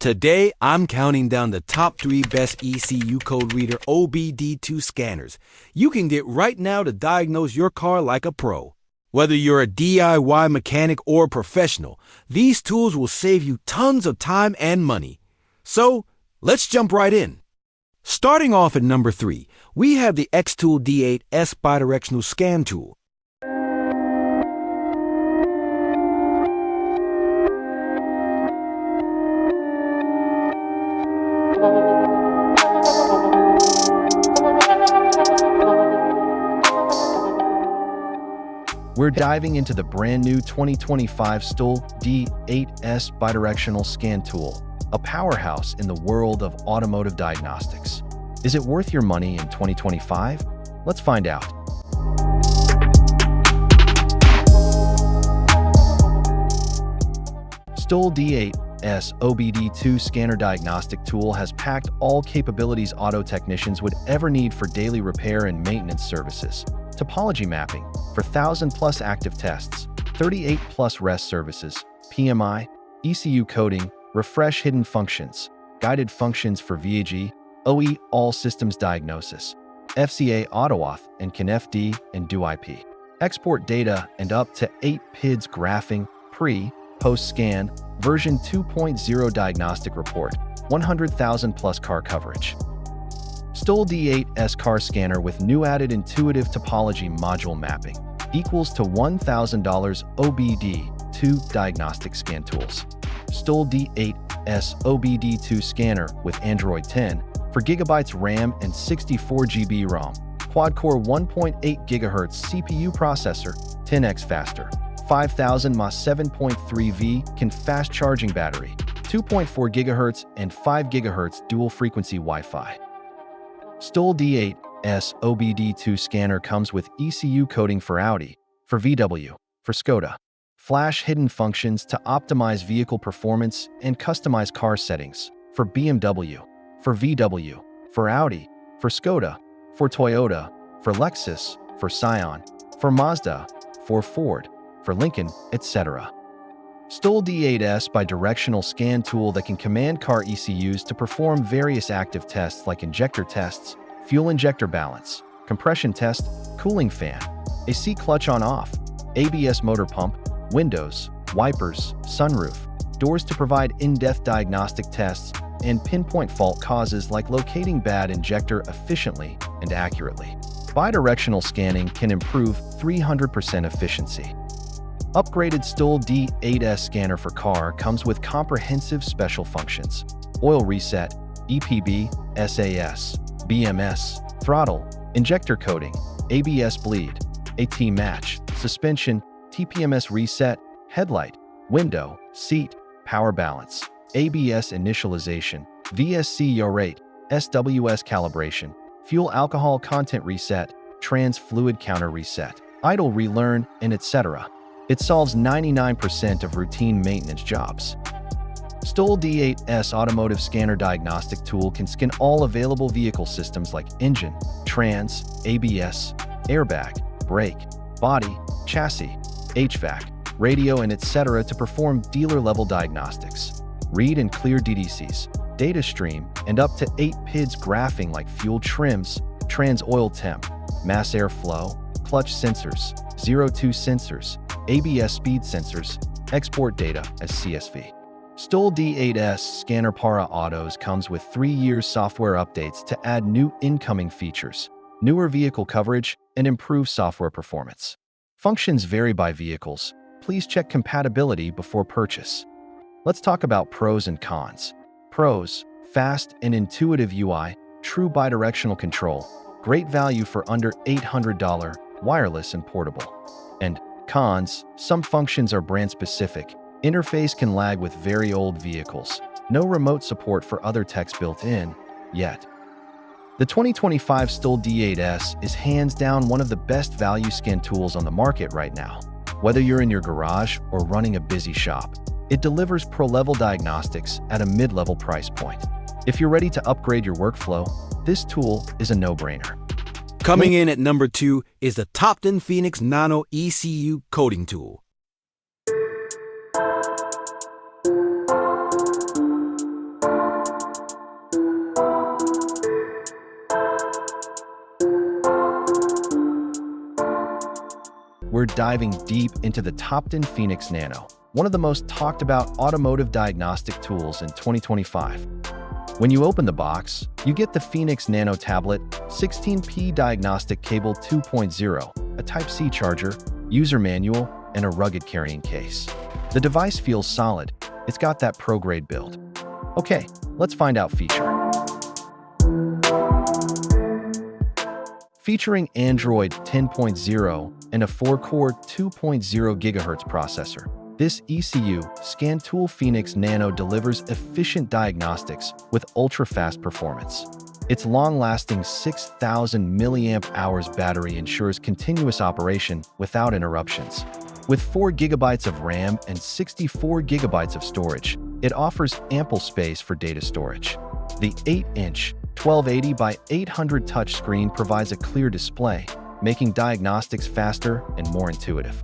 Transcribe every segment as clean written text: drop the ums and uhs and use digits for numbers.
Today, I'm counting down the top 3 best ECU code reader OBD2 scanners you can get right now to diagnose your car like a pro. Whether you're a DIY mechanic or a professional, these tools will save you tons of time and money. So, let's jump right in. Starting off at number 3, we have the XTOOL D8S bidirectional scan tool. We're diving into the brand new 2025 XTOOL D8S bidirectional scan tool, a powerhouse in the world of automotive diagnostics. Is it worth your money in 2025? Let's find out. XTOOL D8S OBD2 scanner diagnostic tool has packed all capabilities auto technicians would ever need for daily repair and maintenance services. Topology mapping for 1,000+ active tests, 38+ REST services, PMI, ECU coding, refresh hidden functions, guided functions for VAG, OE all systems diagnosis, FCA AutoAuth and CanFD and DoIP. Export data and up to 8 PIDs graphing, post-scan, version 2.0 diagnostic report, 100,000+ car coverage. XTOOL D8S car scanner with new added intuitive topology module mapping equals to $1,000 OBD2 diagnostic scan tools. XTOOL D8S OBD2 scanner with Android 10 for GB RAM and 64 GB ROM, quad-core 1.8 GHz CPU processor, 10x faster, 5000 mAh 7.3V can fast charging battery, 2.4 GHz and 5 GHz dual frequency Wi-Fi. XTOOL D8S OBD2 scanner comes with ECU coding for Audi, for VW, for Skoda, flash hidden functions to optimize vehicle performance and customize car settings, for BMW, for VW, for Audi, for Skoda, for Toyota, for Lexus, for Scion, for Mazda, for Ford, for Lincoln, etc. XTOOL D8S bidirectional scan tool that can command car ECUs to perform various active tests like injector tests, fuel injector balance, compression test, cooling fan, AC clutch on-off, ABS motor pump, windows, wipers, sunroof, doors to provide in-depth diagnostic tests, and pinpoint fault causes like locating bad injector efficiently and accurately. Bidirectional scanning can improve 300% efficiency. Upgraded XTOOL D8S scanner for car comes with comprehensive special functions: oil reset, EPB, SAS, BMS, throttle, injector coding, ABS bleed, AT match, suspension, TPMS reset, headlight, window, seat, power balance, ABS initialization, VSC yaw rate, SWS calibration, fuel alcohol content reset, trans fluid counter reset, idle relearn, and etc. It solves 99% of routine maintenance jobs. XTOOL D8S automotive scanner diagnostic tool can scan all available vehicle systems like engine, trans, ABS, airbag, brake, body, chassis, HVAC, radio, and etc. to perform dealer-level diagnostics. Read and clear DDCs, data stream, and up to 8 PIDs graphing like fuel trims, trans oil temp, mass airflow, clutch sensors, 02 sensors, ABS speed sensors, export data as CSV. XTOOL D8S Scanner Para Autos comes with 3 years software updates to add new incoming features, newer vehicle coverage, and improve software performance. Functions vary by vehicles. Please check compatibility before purchase. Let's talk about pros and cons. Pros: fast and intuitive UI, true bidirectional control, great value for under $800, wireless and portable. And cons: some functions are brand-specific, interface can lag with very old vehicles, no remote support for other techs built in, yet. The 2025 XTOOL D8S is hands down one of the best value scan tools on the market right now. Whether you're in your garage or running a busy shop, it delivers pro-level diagnostics at a mid-level price point. If you're ready to upgrade your workflow, this tool is a no-brainer. Coming in at number 2 is the TOPDON Phoenix Nano ECU coding tool. we're diving deep into the TOPDON Phoenix Nano, one of the most talked about automotive diagnostic tools in 2025. When you open the box, you get the Phoenix Nano tablet, 16P diagnostic cable 2.0, a Type-C charger, user manual, and a rugged carrying case. The device feels solid. It's got that pro-grade build. Okay, let's find out feature. Featuring Android 10.0 and a 4-core 2.0 GHz processor, this ECU Scan Tool Phoenix Nano delivers efficient diagnostics with ultra-fast performance. Its long-lasting 6,000 mAh battery ensures continuous operation without interruptions. With 4 GB of RAM and 64 GB of storage, it offers ample space for data storage. The 8-inch 1280 by 800 touchscreen provides a clear display, making diagnostics faster and more intuitive.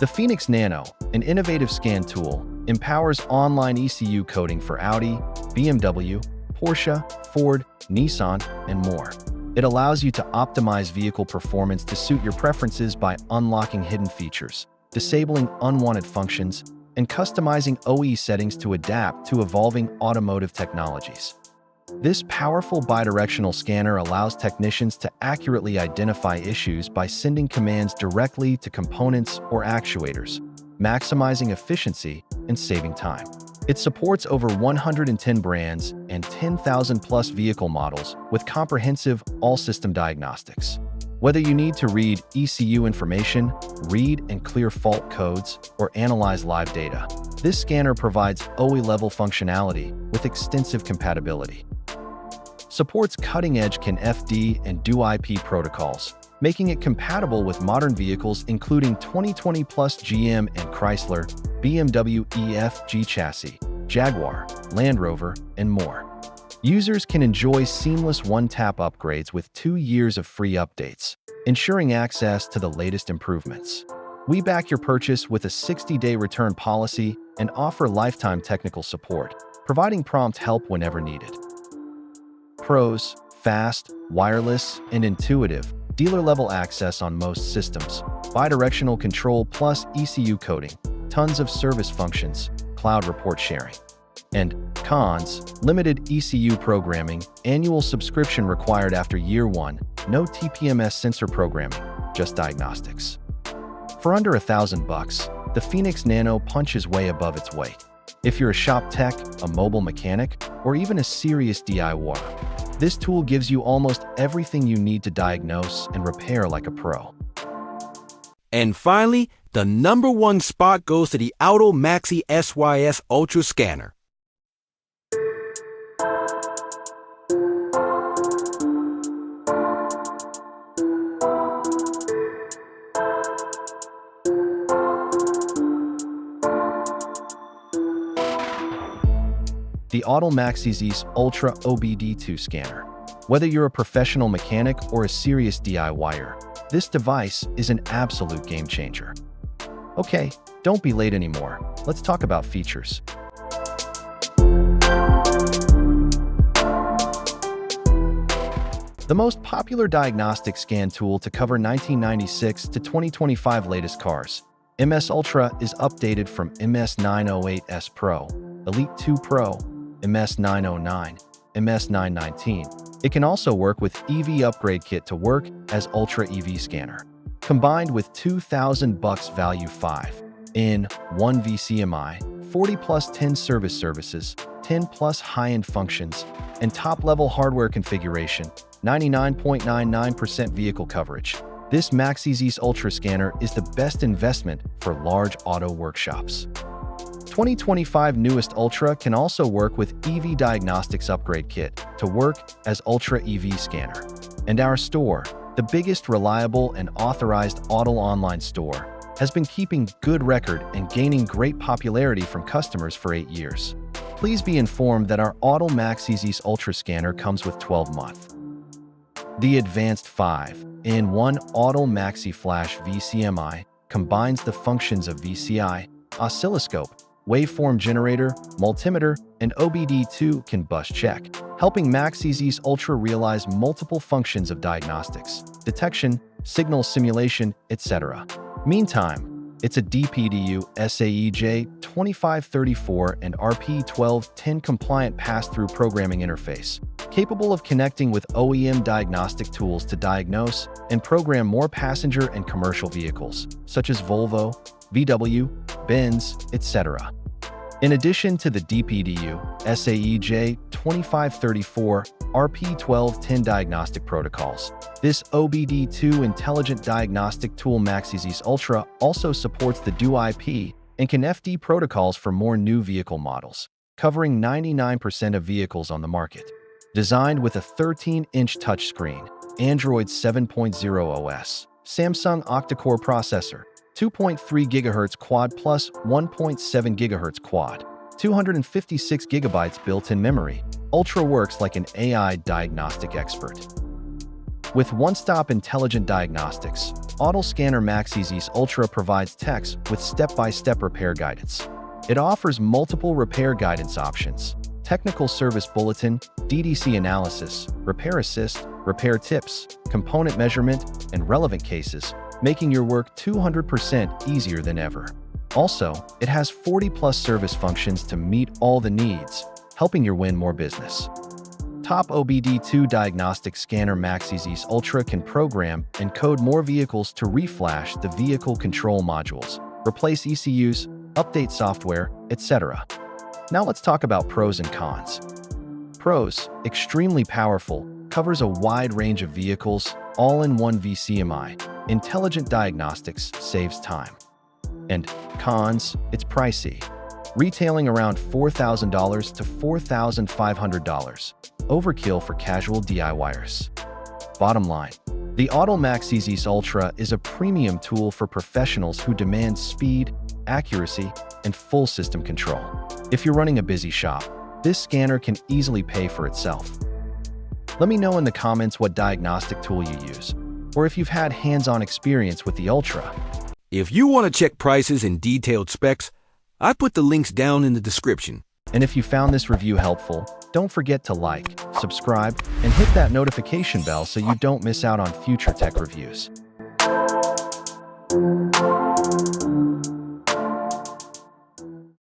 The Phoenix Nano, an innovative scan tool, empowers online ECU coding for Audi, BMW, Porsche, Ford, Nissan, and more. It allows you to optimize vehicle performance to suit your preferences by unlocking hidden features, disabling unwanted functions, and customizing OE settings to adapt to evolving automotive technologies. This powerful bidirectional scanner allows technicians to accurately identify issues by sending commands directly to components or actuators, maximizing efficiency and saving time. It supports over 110 brands and 10,000+ vehicle models with comprehensive all-system diagnostics. Whether you need to read ECU information, read and clear fault codes, or analyze live data, this scanner provides OE-level functionality with extensive compatibility. Supports cutting-edge CAN FD and DUI-IP protocols, making it compatible with modern vehicles including 2020 plus GM and Chrysler, BMW EFG chassis, Jaguar, Land Rover, and more. Users can enjoy seamless one-tap upgrades with 2 years of free updates, ensuring access to the latest improvements. We back your purchase with a 60-day return policy and offer lifetime technical support, providing prompt help whenever needed. Pros: fast, wireless, and intuitive, dealer-level access on most systems, bidirectional control plus ECU coding, tons of service functions, cloud report sharing. And cons: limited ECU programming, annual subscription required after year 1, no TPMS sensor programming, just diagnostics. For under $1,000, the Phoenix Nano punches way above its weight. If you're a shop tech, a mobile mechanic, or even a serious DIY, this tool gives you almost everything you need to diagnose and repair like a pro. And finally, the #1 spot goes to the Autel MaxiSYS Ultra scanner. The Autel MaxiSYS Ultra OBD2 scanner. Whether you're a professional mechanic or a serious DIYer, this device is an absolute game changer. Okay, don't be late anymore. Let's talk about features. The most popular diagnostic scan tool to cover 1996 to 2025 latest cars, MS Ultra is updated from MS 908S Pro, Elite 2 Pro, MS 909, MS 919. It can also work with EV Upgrade Kit to work as Ultra EV Scanner. Combined with $2,000 value 5 in 1 VCMI, 40 plus 10 services, 10 plus high-end functions, and top-level hardware configuration, 99.99% vehicle coverage. This MaxiSYS Ultra scanner is the best investment for large auto workshops. 2025 newest Ultra can also work with EV Diagnostics Upgrade Kit to work as Ultra EV Scanner. And our store, the biggest reliable and authorized Autel online store, has been keeping good record and gaining great popularity from customers for 8 years. Please be informed that our Autel MaxiSYS Ultra scanner comes with 12-month. The advanced 5-in-1 Autel MaxiFlash VCMI combines the functions of VCI, oscilloscope, waveform generator, multimeter, and OBD2 CAN bus check, helping MaxiSYS Ultra realize multiple functions of diagnostics, detection, signal simulation, etc. Meantime, it's a DPDU SAEJ 2534 and RP1210 compliant pass-through programming interface, capable of connecting with OEM diagnostic tools to diagnose and program more passenger and commercial vehicles, such as Volvo, VW, Benz, etc. In addition to the DPDU SAEJ 2534 RP1210 diagnostic protocols, this OBD2 intelligent diagnostic tool MaxiSYS Ultra also supports the DUI-IP and CAN-FD protocols for more new vehicle models, covering 99% of vehicles on the market. Designed with a 13-inch touchscreen, Android 7.0 OS, Samsung octa-core processor, 2.3 GHz quad plus 1.7 GHz quad, 256 GB built-in memory, Ultra works like an AI diagnostic expert. With one-stop intelligent diagnostics, Autel MaxiSYS Ultra provides techs with step-by-step repair guidance. It offers multiple repair guidance options: technical service bulletin, DDC analysis, repair assist, repair tips, component measurement, and relevant cases, making your work 200% easier than ever. Also, it has 40+ service functions to meet all the needs, helping you win more business. Top OBD2 diagnostic scanner MaxiSYS Ultra can program and code more vehicles to reflash the vehicle control modules, replace ECUs, update software, etc. Now let's talk about pros and cons. Pros: extremely powerful, covers a wide range of vehicles, all-in-one VCMI, intelligent diagnostics, saves time. And cons: it's pricey, retailing around $4,000 to $4,500, overkill for casual DIYers. Bottom line, the Autel MaxiSYS Ultra is a premium tool for professionals who demand speed, accuracy, and full system control. If you're running a busy shop, this scanner can easily pay for itself. Let me know in the comments what diagnostic tool you use, or if you've had hands-on experience with the Ultra. If you want to check prices and detailed specs, I put the links down in the description. And if you found this review helpful, don't forget to like, subscribe, and hit that notification bell so you don't miss out on future tech reviews.